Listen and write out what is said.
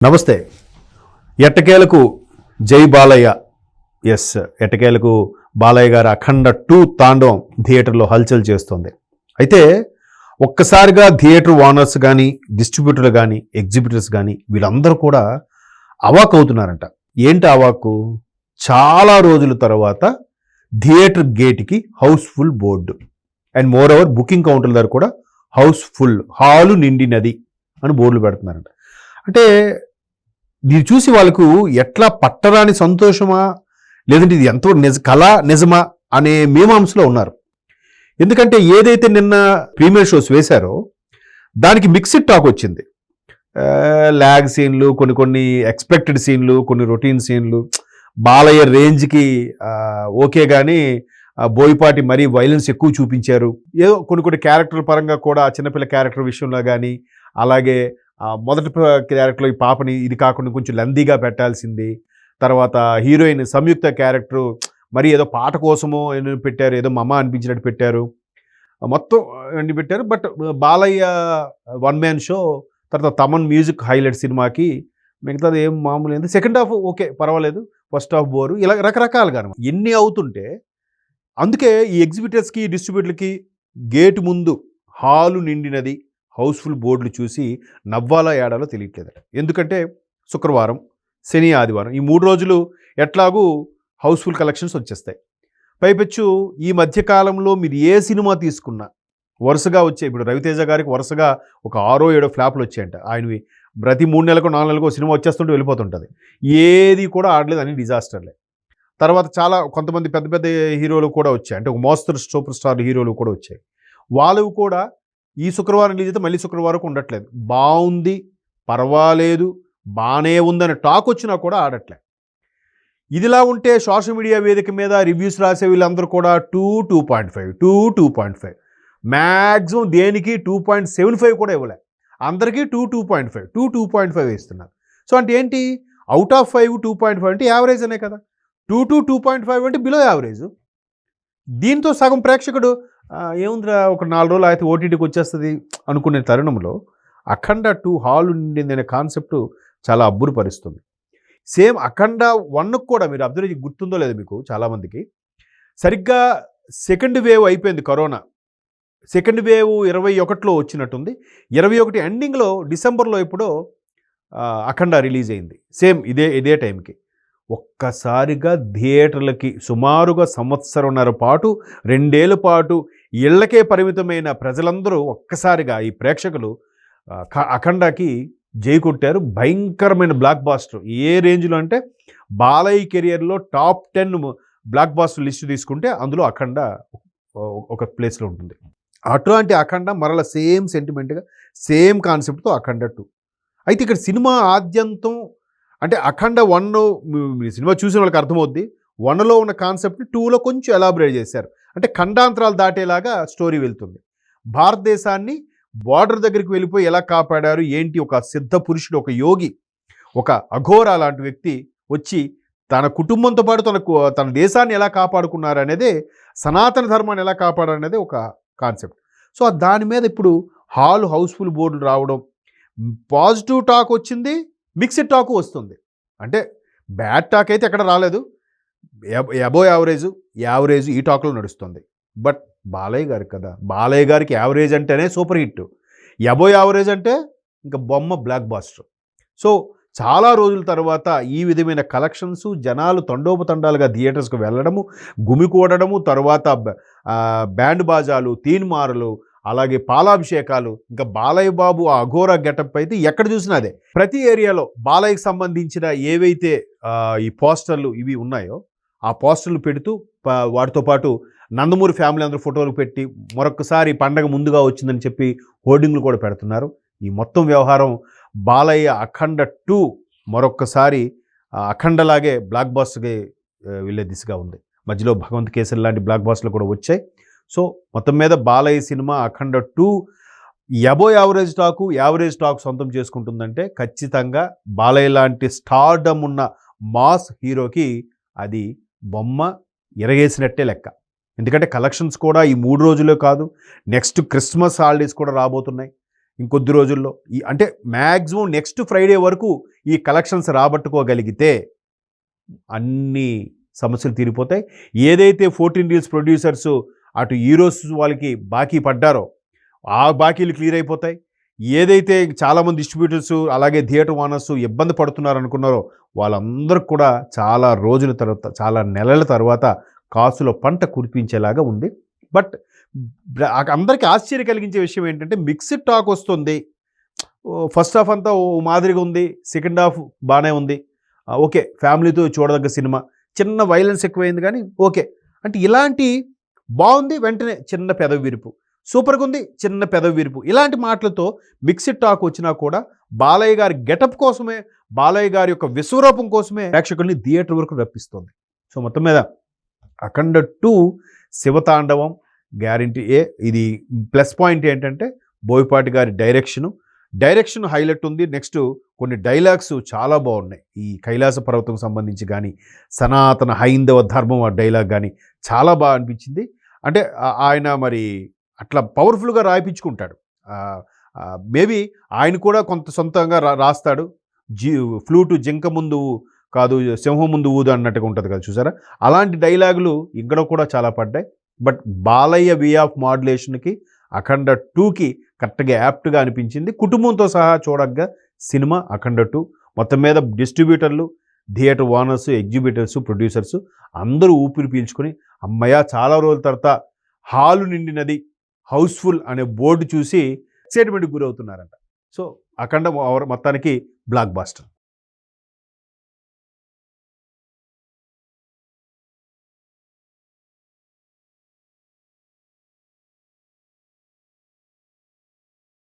నమస్తే. ఎట్టకేలకు జై బాలయ్య. ఎస్, ఎట్టకేలకు బాలయ్య గారు అఖండ 2 తాండవం థియేటర్లో హల్చల్ చేస్తుంది. అయితే ఒక్కసారిగా థియేటర్ ఓనర్స్ కానీ, డిస్ట్రిబ్యూటర్లు కానీ, ఎగ్జిబిటర్స్ కానీ వీళ్ళందరూ కూడా అవాక్ అవుతున్నారంట. ఏంటి అవాకు? చాలా రోజుల తర్వాత థియేటర్ గేట్కి house full board and more over booking కౌంటర్ల దగ్గర కూడా హౌస్ఫుల్, హాలు నిండినది అని బోర్డులు పెడుతున్నారంట. అంటే దీన్ని చూసి వాళ్ళకు ఎట్లా పట్టరాని సంతోషమా, లేదంటే ఇది ఎంతో కళ నిజమా అనే మీమాంసలో ఉన్నారు. ఎందుకంటే ఏదైతే నిన్న ప్రీమియర్ షోస్ వేశారో దానికి మిక్స్డ్ టాక్ వచ్చింది. ల్యాగ్ సీన్లు, కొన్ని ఎక్స్పెక్టెడ్ సీన్లు, కొన్ని రొటీన్ సీన్లు, బాలయ్య రేంజ్కి ఓకే కానీ బోయపాటి మరీ వైలెన్స్ ఎక్కువ చూపించారు. ఏదో కొన్ని క్యారెక్టర్ పరంగా కూడా చిన్నపిల్ల క్యారెక్టర్ విషయంలో కానీ, అలాగే మొదటి క్యారెక్టర్లో ఈ పాపని ఇది కాకుండా కొంచెం లెందీగా పెట్టాల్సింది. తర్వాత హీరోయిన్ సంయుక్త క్యారెక్టరు మరి ఏదో పాట కోసమో పెట్టారు, ఏదో మమ్మ అనిపించినట్టు పెట్టారు, మొత్తం అన్ని పెట్టారు. బట్ బాలయ్య 1 మ్యాన్ షో, తర్వాత తమన్ మ్యూజిక్ హైలైట్ సినిమాకి మిగతాది ఏం మామూలు ఏంది. సెకండ్ హాఫ్ ఓకే పర్వాలేదు, ఫస్ట్ హాఫ్ బోరు, ఇలా రకరకాలుగా ఎన్ని అవుతుంటే అందుకే ఈ ఎగ్జిబిటర్స్కి, డిస్ట్రిబ్యూటర్లకి గేటు ముందు హాలు నిండినది, హౌస్ఫుల్ బోర్డులు చూసి నవ్వాలా ఏడాలో తెలియట్లేదు. ఎందుకంటే శుక్రవారం, శని, ఆదివారం ఈ 3 రోజులు ఎట్లాగూ హౌస్ఫుల్ కలెక్షన్స్ వచ్చేస్తాయి. పైపెచ్చు ఈ మధ్యకాలంలో మీరు ఏ సినిమా తీసుకున్నా వరుసగా వచ్చాయి. ఇప్పుడు రవితేజ గారికి వరుసగా ఒక 6-7 ఫ్లాప్లు వచ్చాయంట. ఆయనవి ప్రతి 3 నెలలకు 4 నెలలకు సినిమా వచ్చేస్తుంటే వెళ్ళిపోతుంటుంది. ఏది కూడా ఆడలేదు, అన్ని డిజాస్టర్లే. తర్వాత చాలా కొంతమంది పెద్ద పెద్ద హీరోలు కూడా వచ్చాయి, అంటే ఒక మోస్తరు సూపర్ స్టార్ హీరోలు కూడా వచ్చాయి. వాళ్ళవి కూడా ఈ శుక్రవారం రిలీజ్ అయితే మళ్ళీ శుక్రవారం ఉండట్లేదు. బాగుంది, పర్వాలేదు, బాగానే ఉందని టాక్ వచ్చినా కూడా ఆడట్లేదు. ఇదిలా ఉంటే సోషల్ మీడియా వేదిక మీద రివ్యూస్ రాసే వీళ్ళందరూ కూడా 2.5 మ్యాక్సిమం దేనికి 2.75 కూడా ఇవ్వలే. అందరికీ 2.5 ఇస్తున్నారు. సో అంటే ఏంటి, అవుట్ ఆఫ్ 5 2.5 అంటే యావరేజ్ అనే కదా. 2.5 అంటే బిలో యావరేజ్. దీంతో సగం ప్రేక్షకుడు ఏముందిరా ఒక 4 రోజులు అయితే ఓటీటీకి వచ్చేస్తుంది అనుకునే తరుణంలో అఖండ 2 హాల్ నిండింది అనే కాన్సెప్ట్ చాలా అబ్బురుపరుస్తుంది. సేమ్ అఖండ 1కు కూడా మీరు అబ్జర్వ్ గుర్తుందో లేదో మీకు చాలామందికి, సరిగ్గా సెకండ్ వేవ్ అయిపోయింది కరోనా. సెకండ్ వేవ్ 21లో వచ్చినట్టుంది. 21 ఎండింగ్లో డిసెంబర్లో ఎప్పుడో అఖండ రిలీజ్ అయింది. సేమ్ ఇదే టైంకి ఒక్కసారిగా థియేటర్లకి సుమారుగా 1.5 పాటు 2 ఏళ్ల పాటు ఇళ్లకే పరిమితమైన ప్రజలందరూ ఒక్కసారిగా ఈ ప్రేక్షకులు అఖండకి జై కొట్టారు. భయంకరమైన బ్లాక్ బాస్టర్. ఏ రేంజ్లో అంటే బాలయ్య కెరియర్లో టాప్ 10 బ్లాక్ బాస్టర్ లిస్టు తీసుకుంటే అందులో అఖండ ఒక ప్లేస్లో ఉంటుంది. అటువంటి అఖండ మరల సేమ్ సెంటిమెంట్గా, సేమ్ కాన్సెప్ట్తో అఖండ 2. అయితే ఇక్కడ సినిమా ఆద్యంతం అంటే అఖండ 1 సినిమా చూసిన వాళ్ళకి అర్థమవుద్ది. 1లో ఉన్న కాన్సెప్ట్ని 2లో కొంచెం ఎలాబరేట్ చేశారు. అంటే ఖండాంతరాలు దాటేలాగా స్టోరీ వెళ్తుంది. భారతదేశాన్ని బార్డర్ దగ్గరికి వెళ్ళిపోయి ఎలా కాపాడారు ఏంటి, ఒక సిద్ధ పురుషుడు, ఒక యోగి, ఒక అఘోరా లాంటి వ్యక్తి వచ్చి తన కుటుంబంతో పాటు తన దేశాన్ని ఎలా కాపాడుకున్నారు అనేదే, సనాతన ధర్మాన్ని ఎలా కాపాడారనేదే ఒక కాన్సెప్ట్. సో దాని మీద ఇప్పుడు హౌస్ఫుల్ బోర్డులు రావడం, పాజిటివ్ టాక్ వచ్చింది, మిక్స్డ్ టాక్ వస్తుంది. అంటే బ్యాడ్ టాక్ అయితే ఎక్కడ రాలేదు, అబో యావరేజ్ ఈ టాక్లో నడుస్తుంది. బట్ బాలయ్య గారికి కదా, బాలయ్య గారికి యావరేజ్ అంటేనే సూపర్ హిట్, అబో యావరేజ్ అంటే ఇంకా బొమ్మ బ్లాక్ బాస్టర్. సో చాలా రోజుల తర్వాత ఈ విధమైన కలెక్షన్స్, జనాలు తండోపతండాలుగా థియేటర్స్కి వెళ్ళడము, గుమికూడడము, తర్వాత బ్యాండ్ బాజాలు, తీన్మారులు, అలాగే పాలాభిషేకాలు, ఇంకా బాలయ్య బాబు ఆ అఘోరా గెటప్ అయితే ఎక్కడ చూసినా అదే. ప్రతి ఏరియాలో బాలయ్యకి సంబంధించిన ఏవైతే ఈ పోస్టర్లు ఇవి ఉన్నాయో ఆ పోస్టర్లు పెడుతూ వాటితో పాటు నందమూరి ఫ్యామిలీ అందరూ ఫోటోలు పెట్టి మరొకసారి పండగ ముందుగా వచ్చిందని చెప్పి హోర్డింగ్లు కూడా పెడుతున్నారు. ఈ మొత్తం వ్యవహారం బాలయ్య అఖండ 2 మరొక్కసారి అఖండలాగే బ్లాక్ బాస్టర్కి వెళ్ళే దిశగా ఉంది. మధ్యలో భగవంత్ కేసరి లాంటి బ్లాక్ బాస్టర్లు కూడా వచ్చాయి. సో మొత్తం మీద బాలయ్య సినిమా అఖండ 2 అబో యావరేజ్ టాక్ సొంతం చేసుకుంటుందంటే ఖచ్చితంగా బాలయ్య లాంటి స్టార్డమ్ ఉన్న మాస్ హీరోకి అది బొమ్మ ఇరగేసినట్టే లెక్క. ఎందుకంటే కలెక్షన్స్ కూడా ఈ 3 రోజులే కాదు, నెక్స్ట్ క్రిస్మస్ హాలిడేస్ కూడా రాబోతున్నాయి. ఇంకొద్ది రోజుల్లో అంటే మ్యాక్సిమం నెక్స్ట్ ఫ్రైడే వరకు ఈ కలెక్షన్స్ రాబట్టుకోగలిగితే అన్ని సమస్యలు తీరిపోతాయి. ఏదైతే 14 రీల్స్ ప్రొడ్యూసర్స్ అటు హీరోస్ వాళ్ళకి బాకీ పడ్డారో ఆ బాకీలు క్లియర్ అయిపోతాయి. ఏదైతే చాలామంది డిస్ట్రిబ్యూటర్స్ అలాగే థియేటర్ ఓనర్స్ ఇబ్బంది పడుతున్నారు అనుకున్నారో వాళ్ళందరూ కూడా చాలా రోజుల తర్వాత, చాలా నెలల తర్వాత కాసుల పంట కురిపించేలాగా ఉంది. బట్ అందరికీ ఆశ్చర్యం కలిగించే విషయం ఏంటంటే మిక్స్డ్ టాక్ వస్తుంది. ఫస్ట్ హాఫ్ అంతా ఓ మాదిరిగా ఉంది, సెకండ్ హాఫ్ బాగానే ఉంది, ఓకే ఫ్యామిలీతో చూడదగ్గ సినిమా, చిన్న వైలెన్స్ ఎక్కువైంది కానీ ఓకే అంటే ఇలాంటి బాగుంది, వెంటనే చిన్న పెదవి విరుపు, సూపర్గా ఉంది, చిన్న పెదవి విరుపు, ఇలాంటి మాటలతో మిక్స్డ్ టాక్ వచ్చినా కూడా బాలయ్య గారి గెటప్ కోసమే, బాలయ్య గారి యొక్క విశ్వరూపం కోసమే ప్రేక్షకుల్ని థియేటర్ వరకు రప్పిస్తుంది. సో మొత్తం మీద అఖండ 2 శివతాండవం గ్యారంటీ ఇది ప్లస్ పాయింట్ ఏంటంటే బోయపాటి గారి డైరెక్షన్ హైలైట్ ఉంది. నెక్స్ట్ కొన్ని డైలాగ్స్ చాలా బాగున్నాయి. ఈ కైలాస పర్వతం సంబంధించి కానీ, సనాతన హైందవ ధర్మం ఆ డైలాగ్ కానీ చాలా బాగా అనిపించింది. అంటే ఆయన మరి అట్లా పవర్ఫుల్గా రాయించుకుంటాడు. మేబీ ఆయన కూడా కొంత సొంతంగా రాస్తాడు. ఫ్లూటు జింక ముందు కాదు సింహం ముందు ఊదు అన్నట్టుగా ఉంటుంది కదా, చూసారా? అలాంటి డైలాగులు ఇక్కడ కూడా చాలా పడ్డాయి. బట్ బాలయ్య వే ఆఫ్ మాడ్యులేషన్కి అఖండ 2కి కరెక్ట్గా యాప్ట్గా అనిపించింది. కుటుంబంతో సహా చూడగా సినిమా అఖండ 2. మొత్తం మీద డిస్ట్రిబ్యూటర్లు, థియేటర్ ఓనర్స్, ఎగ్జిబిటర్స్, ప్రొడ్యూసర్స్ అందరూ ఊపిరి పీల్చుకొని అమ్మయ్య చాలా రోజుల తర్వాత హాలు నిండినది, హౌస్ఫుల్ అనే బోర్డు చూసి ఎక్సైట్మెంట్కి గురవుతున్నారంట. సో అఖండ మొత్తానికి బ్లాక్ బాస్టర్.